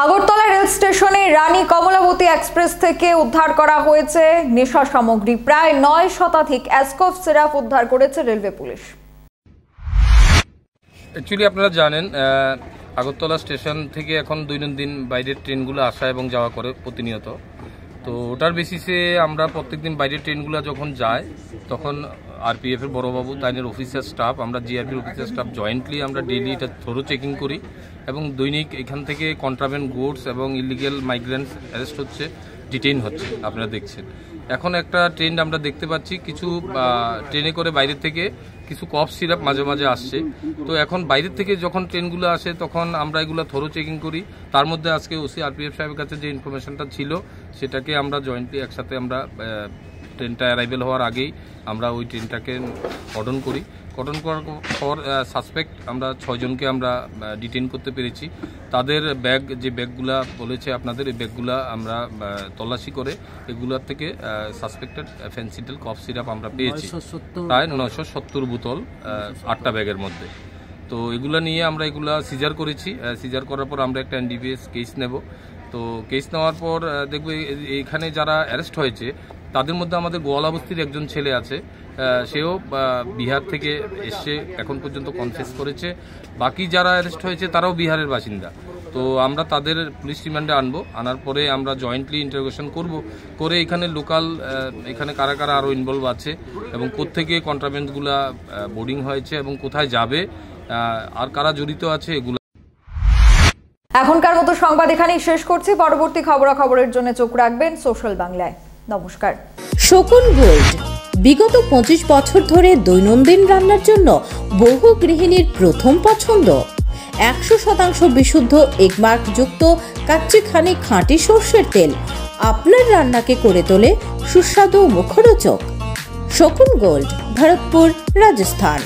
Agartala rail স্টেশনে রানী Kamalabati express থেকে উদ্ধার করা হয়েছে নেশা সামগ্রী। প্রায় 9 শতাধিক অ্যাসকফ সিরাপ উদ্ধার করেছে রেলওয়ে পুলিশ। অ্যাকচুয়ালি আপনারা জানেন আগরতলা স্টেশন থেকে এখন দৈনন্দিন বাইরের ট্রেনগুলো আসা এবং যাওয়া করে প্রতিনিয়ত। তো ওটার বেসিসে আমরা প্রত্যেকদিন বাইরের ট্রেনগুলো যখন যায় তখন আরপিএফ এর বড়বাবু তাইনের অফিসার স্টাফ, আমরা জিআরপির অফিসার স্টাফ জয়েন্টলি আমরা ডেইলি এটা থরো চেকিং করি এবং দৈনিক এখান থেকে কন্ট্রাব্যান্ড গুডস এবং ইলিগেল মাইগ্রেন্টস অ্যারেস্ট হচ্ছে, ডিটেইন হচ্ছে। আপনারা দেখছেন এখন একটা ট্রেন্ড আমরা দেখতে পাচ্ছি, কিছু ট্রেনে করে বাইরের থেকে কিছু কফ সিরাপ মাঝে মাঝে আসছে। তো এখন বাইরের থেকে যখন ট্রেনগুলো আসে তখন আমরা এগুলো থরো চেকিং করি। তার মধ্যে আজকে ওসি আরপিএফ সাহেবের কাছে যে ইনফরমেশনটা ছিল সেটাকে আমরা জয়েন্টলি একসাথে আমরা ট্রেনটা অ্যারাইভেল হওয়ার আগেই আমরা ওই ট্রেনটাকে কর্ডন করি। কর্ডন করার পর সাসপেক্ট আমরা 6 জনকে আমরা ডিটেইন করতে পেরেছি। তাদের ব্যাগ, যে ব্যাগগুলা বলেছে আপনাদের, এই ব্যাগগুলা আমরা তল্লাশি করে এগুলোর থেকে সাসপেক্টেড ফেন্সিডেল কফ সিরাপ আমরা পেয়েছি প্রায় 970 বোতল 8টা ব্যাগের মধ্যে। তো এগুলা নিয়ে আমরা এগুলা সিজার করেছি। সিজার করার পর আমরা একটা এনডিপিএস কেস নেব। তো কেস নেওয়ার পর দেখব এখানে যারা অ্যারেস্ট হয়েছে তাদের মধ্যে আমাদের গোয়ালা বস্তির একজন ছেলে আছে, সেও বিহার থেকে এসে এখন পর্যন্ত কনফেস করেছে। বাকি যারা অ্যারেস্ট হয়েছে তারাও বিহারের বাসিন্দা। তো আমরা তাদের পুলিশ রিমান্ডে আনবো, আনার পরে আমরা জয়েন্টলি ইন্টারোগেশন করব, করে এখানে লোকাল এখানে কারা কারা আরও ইনভলভ আছে এবং কোত্থেকে কন্ট্রাব্যান্ডগুলা বোর্ডিং হয়েছে এবং কোথায় যাবে আর কারা জড়িত আছে এগুলো। এখনকার মতো সংবাদ এখানেই শেষ করছি। পরবর্তী খবরাখবরের জন্য চোখ রাখবেন সোশ্যাল বাংলায়। নমস্কার। শকুন গোল্ড বিগত 25 বছর ধরে দৈনন্দিন রান্নার জন্য বহু গৃহিণীর প্রথম পছন্দ। 100% বিশুদ্ধ এগমার্ক যুক্ত কাচ্চিখানি খাঁটি সরষের তেল আপনার রান্নাকে করে তোলে সুস্বাদু ও মুখরোচক। শকুন গোল্ড, ভরতপুর, রাজস্থান।